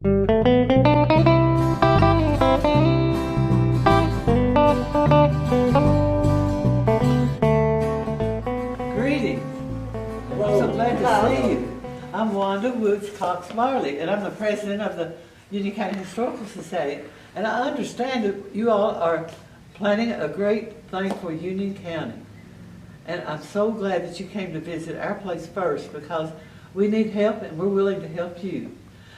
Greetings. I'm so glad to see you. I'm Wanda Woods Cox Marley, and I'm the president of the Union County Historical Society. And I understand that you all are planning a great thing for Union County. And I'm so glad that you came to visit our place first, because we need help and we're willing to help you.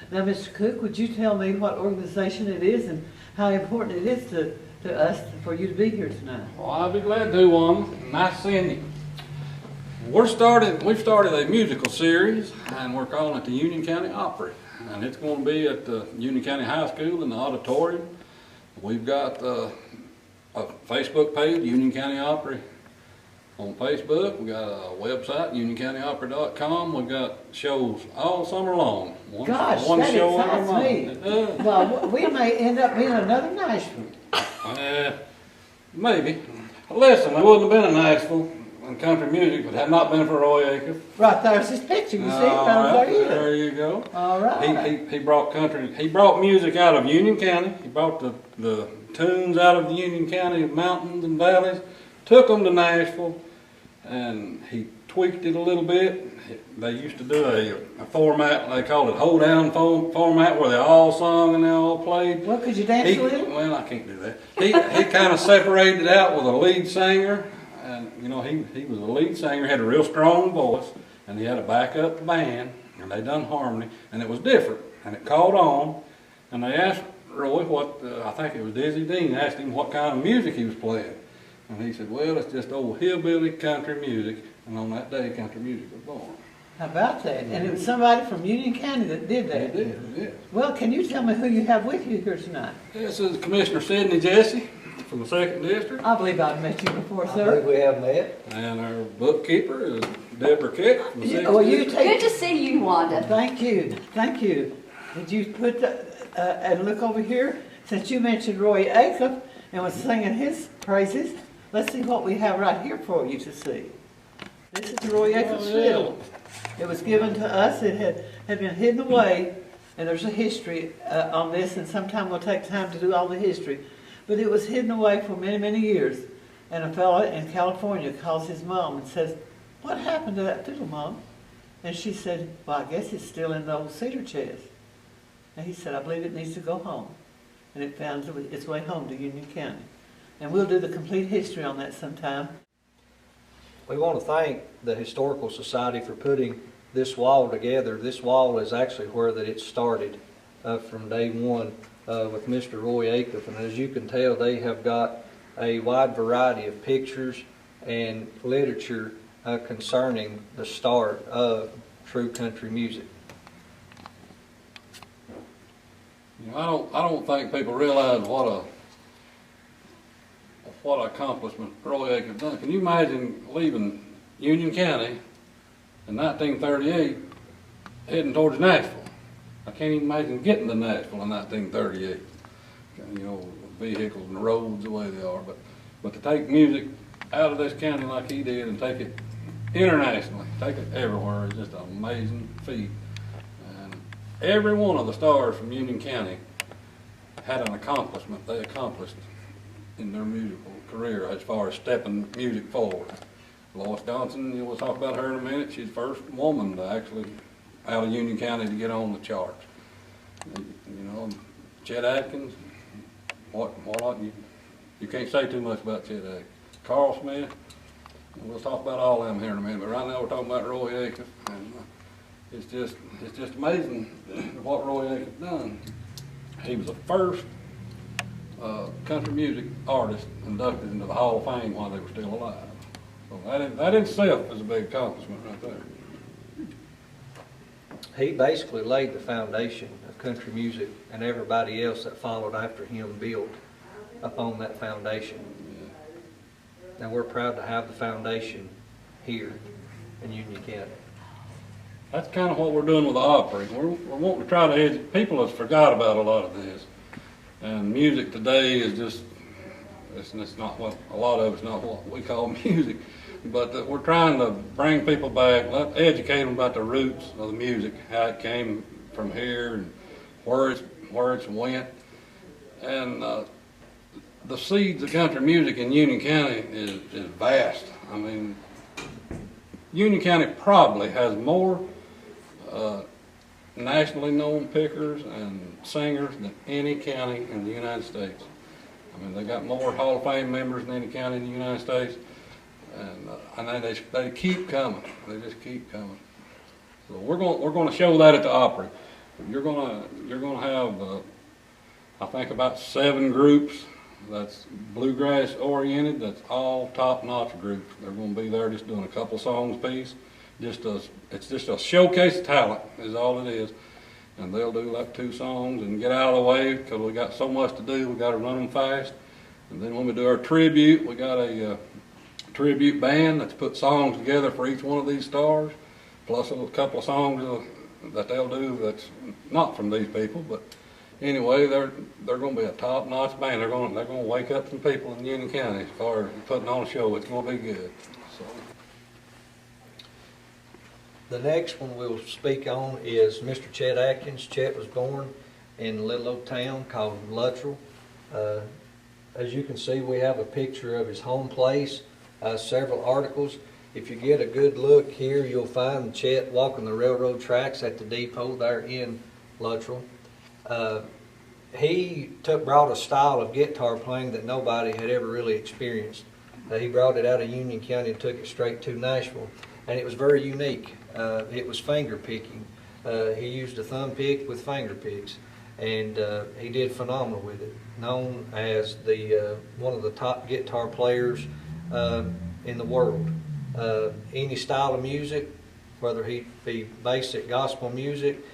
Now, Mr. Cook, would you tell me what organization it is and how important it is to us for you to be here tonight? Well, I'll be glad to, Wanda. Nice seeing you. We've started a musical series, and we're calling it the Union County Opry. And it's going to be at the Union County High School in the auditorium. We've got a Facebook page, Union County Opry, on Facebook. We've got a website, unioncountyopry.com. We've got shows all summer long. One Gosh, show that every excites month. me. Well, we may end up being another Nashville. Maybe. Listen, there wouldn't have been a Nashville in country music if it had not been for Roy Acuff. Right there's his picture, you see? There you go. All right. He brought music out of Union County. He brought the tunes out of the Union County mountains and valleys, took them to Nashville, and he tweaked it a little bit. They used to do a format, they called it hold down format, where they all sung and they all played. Well, could you dance a little? Well, I can't do that. He kind of separated it out with a lead singer. And, you know, he was a lead singer, had a real strong voice, and he had a backup band, and they done harmony, and it was different, and it caught on. And they asked Roy I think it was Dizzy Dean, asked him what kind of music he was playing. And he said, well, it's just old hillbilly country music, and on that day, country music was born. How about that? And it was somebody from Union County that did that? He did, yeah. Well, can you tell me who you have with you here tonight? This is Commissioner Sidney Jesse from the 2nd District. I believe I've met you before, I sir. think we have met. And our bookkeeper is Deborah Kick from the 6th Well, you District. take. Good to see you, Wanda. Thank you. Thank you. Did you put and look over here? Since you mentioned Roy Acuff and was singing his praises, let's see what we have right here for you to see. This is Roy Acuff's fiddle. It was given to us. It had been hidden away, and there's a history on this, and sometime we'll take time to do all the history. But it was hidden away for many, many years. And a fellow in California calls his mom and says, what happened to that fiddle, Mom? And she said, well, I guess it's still in the old cedar chest. And he said, I believe it needs to go home. And it found its way home to Union County. And we'll do the complete history on that sometime. We want to thank the Historical Society for putting this wall together. This wall is actually where that it started from day one with Mr. Roy Acuff. And as you can tell, they have got a wide variety of pictures and literature concerning the start of true country music. You know, I don't think people realize what accomplishment Roy Acuff done. Can you imagine leaving Union County in 1938, heading towards Nashville? I can't even imagine getting to Nashville in 1938. You know, vehicles and the roads the way they are. But to take music out of this county like he did and take it internationally, take it everywhere, is just an amazing feat. And every one of the stars from Union County had an accomplishment they accomplished in their musical career as far as stepping music forward. Lois Johnson, we'll talk about her in a minute. She's the first woman to actually out of Union County to get on the charts. You know, Chet Atkins, you can't say too much about Chet Atkins. Carl Smith, we'll talk about all of them here in a minute, but right now we're talking about Roy Acuff, and it's just amazing what Roy Acuff done. He was the first country music artist inducted into the Hall of Fame while they were still alive. So that in itself is a big accomplishment right there. He basically laid the foundation of country music, and everybody else that followed after him built upon that foundation. And we're proud to have the foundation here in Union County. That's kind of what we're doing with the Opry. We're wanting to try to people have forgot about a lot of this. And music today is just, it's not what, a lot of it's not what we call music. But we're trying to bring people back, educate them about the roots of the music, how it came from here, where it's went. And the seeds of country music in Union County is vast. I mean, Union County probably has more nationally known pickers and singers than any county in the United States. I mean, they got more Hall of Fame members than any county in the United States, and they keep coming. They just keep coming. So we're going to show that at the Opry. You're going to have I think about 7 groups that's bluegrass oriented. That's all top-notch groups. They're going to be there just doing a couple songs piece. It's just a showcase of talent is all it is. And they'll do like 2 songs and get out of the way because we got so much to do. We got to run them fast. And then when we do our tribute, we got a tribute band that's put songs together for each one of these stars, plus a couple of songs that they'll do that's not from these people. But anyway, they're going to be a top-notch band. They're going to wake up some people in Union County as far as putting on a show. It's going to be good. So. The next one we'll speak on is Mr. Chet Atkins. Chet was born in a little old town called Luttrell. As you can see, we have a picture of his home place, several articles. If you get a good look here, you'll find Chet walking the railroad tracks at the depot there in Luttrell. He brought a style of guitar playing that nobody had ever really experienced. He brought it out of Union County and took it straight to Nashville, and it was very unique. It was finger picking. He used a thumb pick with finger picks, and he did phenomenal with it. Known as one of the top guitar players in the world. Any style of music, whether he be basic gospel music,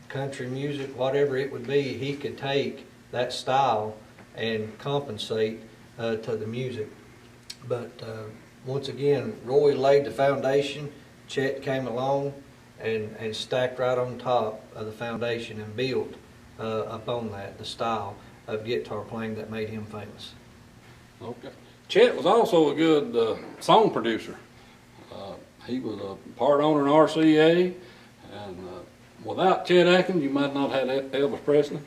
country music, whatever it would be, he could take that style and compensate to the music. But once again, Roy laid the foundation. Chet came along and stacked right on top of the foundation and built upon that, the style of guitar playing that made him famous. Okay. Chet was also a good song producer. He was a part owner in RCA, and without Chet Atkins, you might not have had Elvis Presley.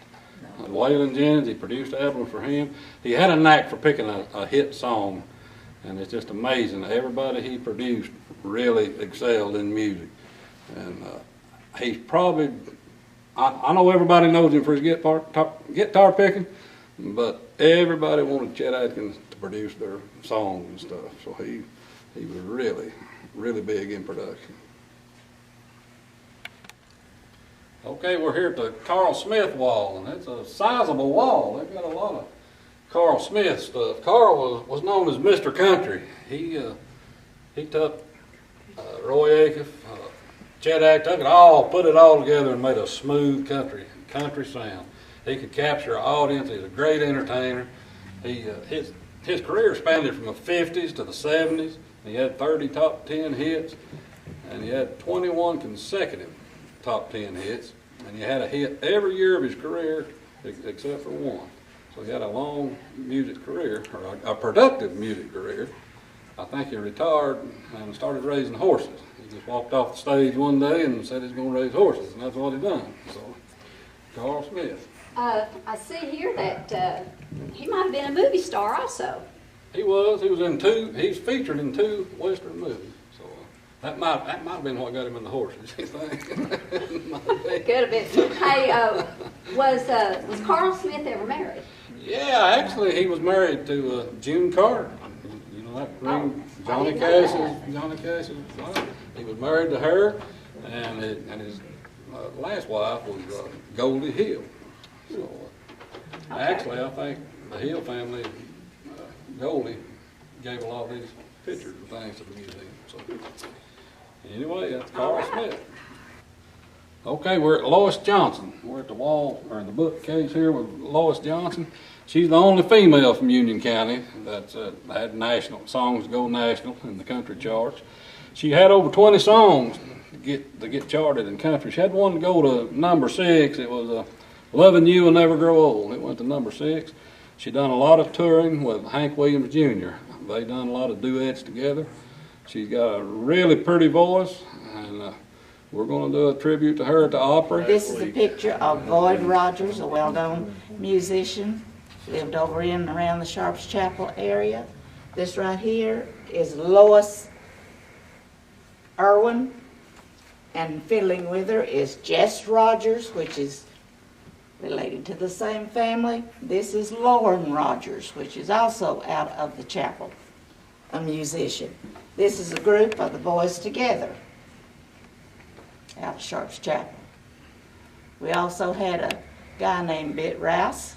Waylon Jennings, he produced albums for him. He had a knack for picking a hit song, and it's just amazing. Everybody he produced really excelled in music. And he's probably, I know everybody knows him for his guitar picking, but everybody wanted Chet Atkins to produce their songs and stuff. So he was really, really big in production. Okay, we're here at the Carl Smith wall, and it's a sizable wall. They've got a lot of Carl Smith stuff. Carl was known as Mr. Country. He took Roy Acuff, Chet Atkins, put it all together and made a smooth country sound. He could capture an audience. He's a great entertainer. His career spanned from the 50s to the 70s. He had 30 top 10 hits, and he had 21 consecutive top 10 hits, and he had a hit every year of his career except for one. So he had a long music career, or a productive music career. I think he retired and started raising horses. He just walked off the stage one day and said he's going to raise horses, and that's what he done. So, Carl Smith. I see here that he might have been a movie star also. He was he's featured in 2 Western movies. So that might have been what got him in the horses, you think? Could have been. Hey, was Carl Smith ever married? Yeah, actually he was married to June Carter. You know that ring? Johnny Cash's wife. He was married to her, and his last wife was Goldie Hill. So actually, I think the Hill family, Goldie, gave a lot of these pictures and things to the museum. So anyway, that's Carl Smith. Okay, we're at Lois Johnson. We're at the wall, or the bookcase here with Lois Johnson. She's the only female from Union County that's had national songs go national in the country charts. She had over 20 songs to get charted in country. She had one to go to number 6. It was "Loving You Will Never Grow Old." It went to number 6. She done a lot of touring with Hank Williams Jr. They done a lot of duets together. She's got a really pretty voice, and we're gonna do a tribute to her at the Opry. This is a picture of Boyd Rogers, a well-known musician, lived over in and around the Sharps Chapel area. This right here is Lois Irwin, and fiddling with her is Jess Rogers, which is related to the same family. This is Lauren Rogers, which is also out of the chapel, a musician. This is a group of the Boys Together out of Sharps Chapel. We also had a guy named Bitt Rouse,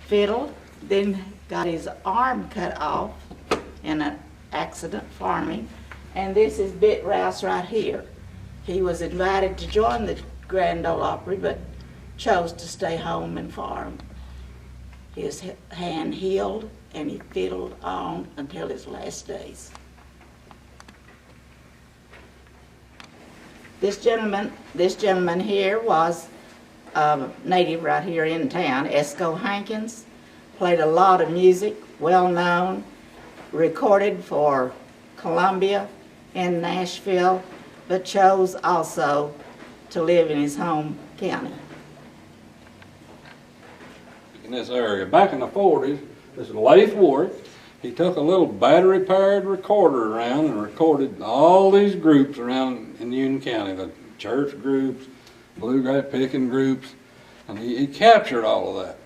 fiddled, then got his arm cut off in an accident farming, and this is Bitt Rouse right here. He was invited to join the Grand Ole Opry, but chose to stay home and farm. His hand healed, and he fiddled on until his last days. This gentleman here was a native right here in town, Esco Hankins. Played a lot of music, well known, recorded for Columbia and Nashville, but chose also to live in his home county. In this area, back in the 40s, this is Leif Warwick. He took a little battery-powered recorder around and recorded all these groups around in Union County, the church groups, bluegrass picking groups, and he captured all of that.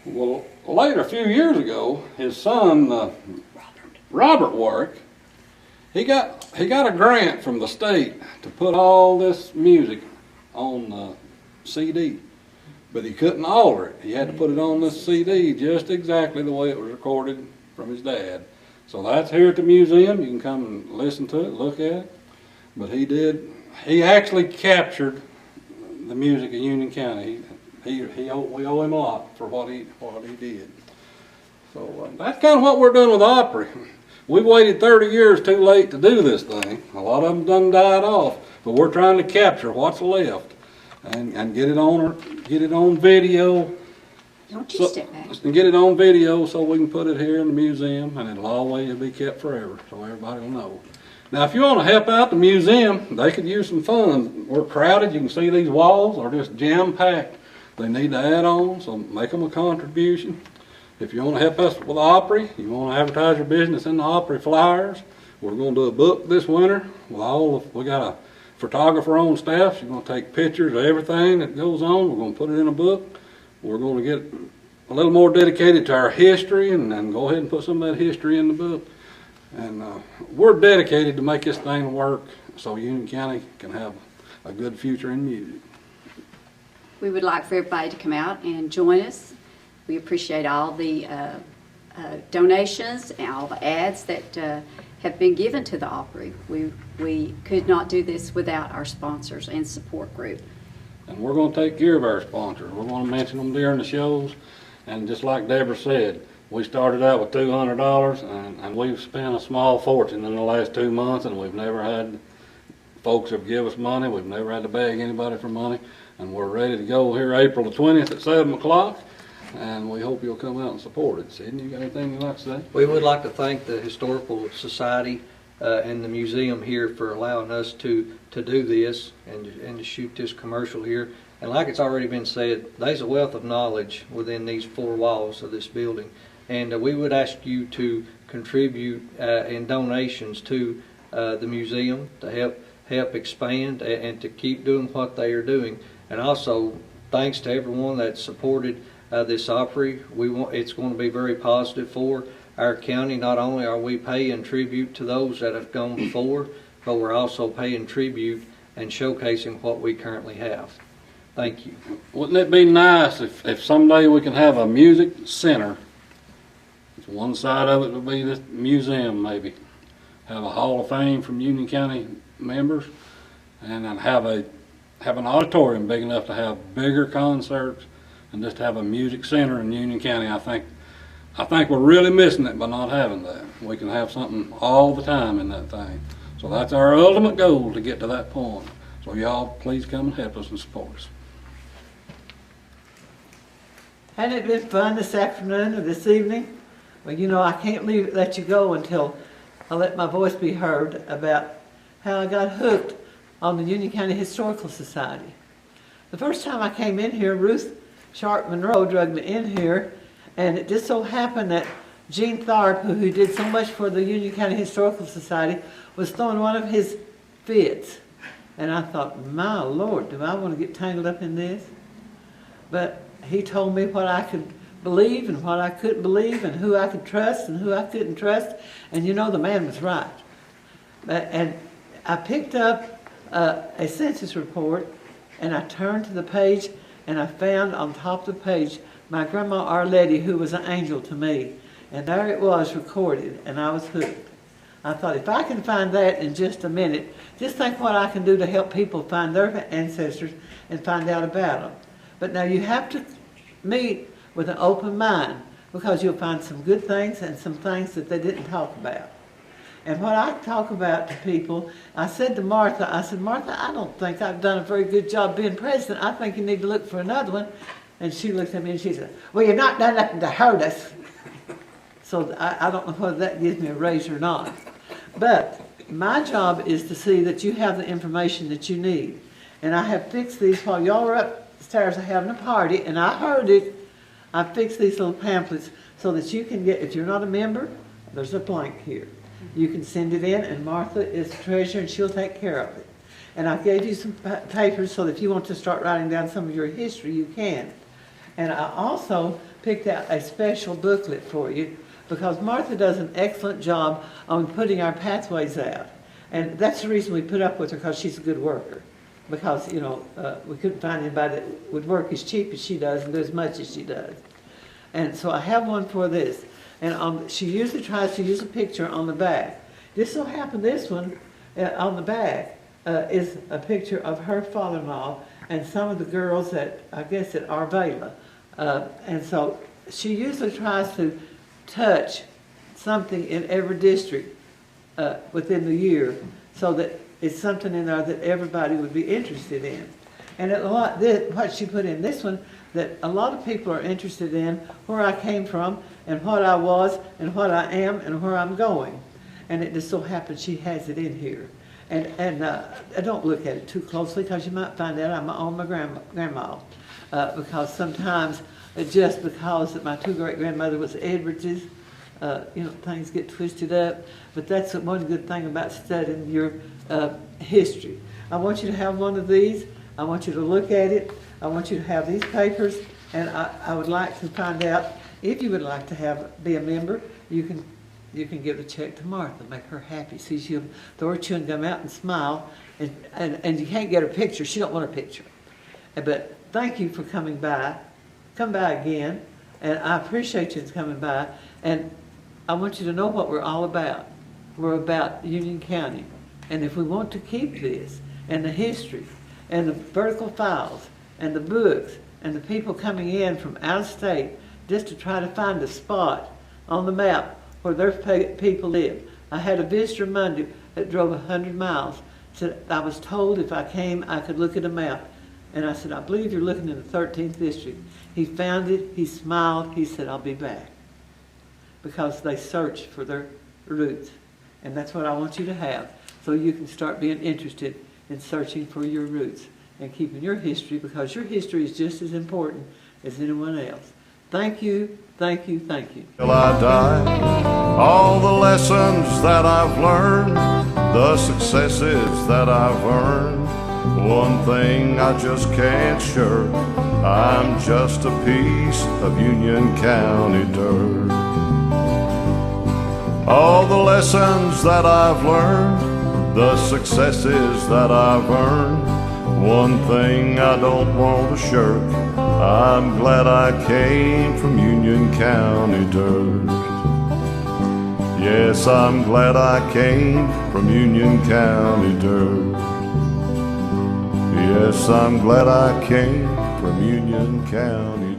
Well, later, a few years ago, his son, Robert Warwick, he got a grant from the state to put all this music on CD, but he couldn't alter it. He had to put it on this CD just exactly the way it was recorded from his dad. So that's here at the museum. You can come and listen to it, look at it. But he actually captured the music of Union County. We owe him a lot for what he did. So that's kind of what we're doing with the Opry. We waited 30 years too late to do this thing. A lot of them done died off, but we're trying to capture what's left and get it on video. Don't you step back. And get it on video so we can put it here in the museum, and it'll always be kept forever, so everybody will know. Now, if you want to help out the museum, they could use some funds. We're crowded. You can see these walls are just jam-packed. They need to add on, so make them a contribution. If you want to help us with the Opry, you want to advertise your business in the Opry flyers, we're going to do a book this winter with we got a photographer on staff. She's going to take pictures of everything that goes on. We're going to put it in a book. We're going to get a little more dedicated to our history and go ahead and put some of that history in the book. And we're dedicated to make this thing work so Union County can have a good future in music. We would like for everybody to come out and join us. We appreciate all the donations and all the ads that have been given to the Opry. We could not do this without our sponsors and support group. And we're going to take care of our sponsors. We're going to mention them during the shows. And just like Deborah said, we started out with $200, and we've spent a small fortune in the last 2 months, and we've never had folks have give us money. We've never had to beg anybody for money. And we're ready to go here April the 20th at 7 o'clock. And we hope you'll come out and support it. Sidney, you got anything you'd like to say? We would like to thank the Historical Society and the museum here for allowing us to do this and to shoot this commercial here. And like it's already been said, there's a wealth of knowledge within these four walls of this building. And we would ask you to contribute in donations to the museum to help expand and to keep doing what they are doing. And also, thanks to everyone that supported this Opry. It's going to be very positive for our county. Not only are we paying tribute to those that have gone before, but we're also paying tribute and showcasing what we currently have. Thank you. Wouldn't it be nice if someday we can have a music center? One side of it would be this museum, maybe. Have a Hall of Fame from Union County members, and then have an auditorium big enough to have bigger concerts, and just have a music center in Union County. I think we're really missing it by not having that. We can have something all the time in that thing. So that's our ultimate goal, to get to that point. So y'all please come and help us and support us. Hadn't it been fun this afternoon or this evening? Well, you know, I can't let you go until I let my voice be heard about how I got hooked on the Union County Historical Society. The first time I came in here, Ruth Sharp Monroe drugged me in here, and it just so happened that Gene Tharp, who did so much for the Union County Historical Society, was throwing one of his fits. And I thought, my Lord, do I want to get tangled up in this? But he told me what I could believe and what I couldn't believe, and who I could trust and who I couldn't trust. And you know, the man was right. And I picked up a census report, and I turned to the page, and I found on top of the page my grandma Arletty, who was an angel to me. And there it was recorded, and I was hooked. I thought, if I can find that in just a minute, just think what I can do to help people find their ancestors and find out about them. But now you have to meet with an open mind, because you'll find some good things and some things that they didn't talk about. And what I talk about to people, I said to Martha, I said, Martha, I don't think I've done a very good job being president. I think you need to look for another one. And she looked at me and she said, well, you've not done nothing to hurt us. So I don't know whether that gives me a raise or not. But my job is to see that you have the information that you need. And I have fixed these while y'all were upstairs having a party, and I heard it. I fixed these little pamphlets so that you can get, if you're not a member, there's a blank here. You can send it in, and Martha is the treasurer, and she'll take care of it. And I gave you some papers so that if you want to start writing down some of your history, you can. And I also picked out a special booklet for you, because Martha does an excellent job on putting our pathways out. And that's the reason we put up with her, because she's a good worker. Because, you know, we couldn't find anybody that would work as cheap as she does and do as much as she does. And so I have one for this. And she usually tries to use a picture on the back. Just so happened this one on the back is a picture of her father-in-law and some of the girls at, I guess, at Arvela. And so she usually tries to touch something in every district within the year, so that it's something in there that everybody would be interested in. And what she put in this one, that a lot of people are interested in, where I came from and what I was and what I am and where I'm going. And it just so happens she has it in here. And I don't look at it too closely, because you might find out I'm on my grandma. Because sometimes, just because that my 2 great-grandmother was Edwardses, you know, things get twisted up. But that's one good thing about studying your history. I want you to have one of these. I want you to look at it. I want you to have these papers. And I would like to find out if you would like to be a member. You can give the check to Martha, make her happy. See, she'll throw her chewing gum out and smile. And you can't get her picture. She don't want a picture. But thank you for coming by. Come by again. And I appreciate you coming by. And I want you to know what we're all about. We're about Union County. And if we want to keep this, and the history, and the vertical files, and the books, and the people coming in from out of state, just to try to find a spot on the map where their people live. I had a visitor Monday that drove 100 miles. Said, I was told if I came, I could look at a map. And I said, I believe you're looking in the 13th district. He found it, he smiled, he said, I'll be back. Because they searched for their roots. And that's what I want you to have, so you can start being interested in searching for your roots and keeping your history, because your history is just as important as anyone else. Thank you, thank you, thank you. Till I die, all the lessons that I've learned, the successes that I've earned, one thing I just can't shirk, I'm just a piece of Union County dirt. All the lessons that I've learned, the successes that I've earned, one thing I don't want to shirk, I'm glad I came from Union County dirt. Yes, I'm glad I came from Union County dirt. Yes, I'm glad I came from Union County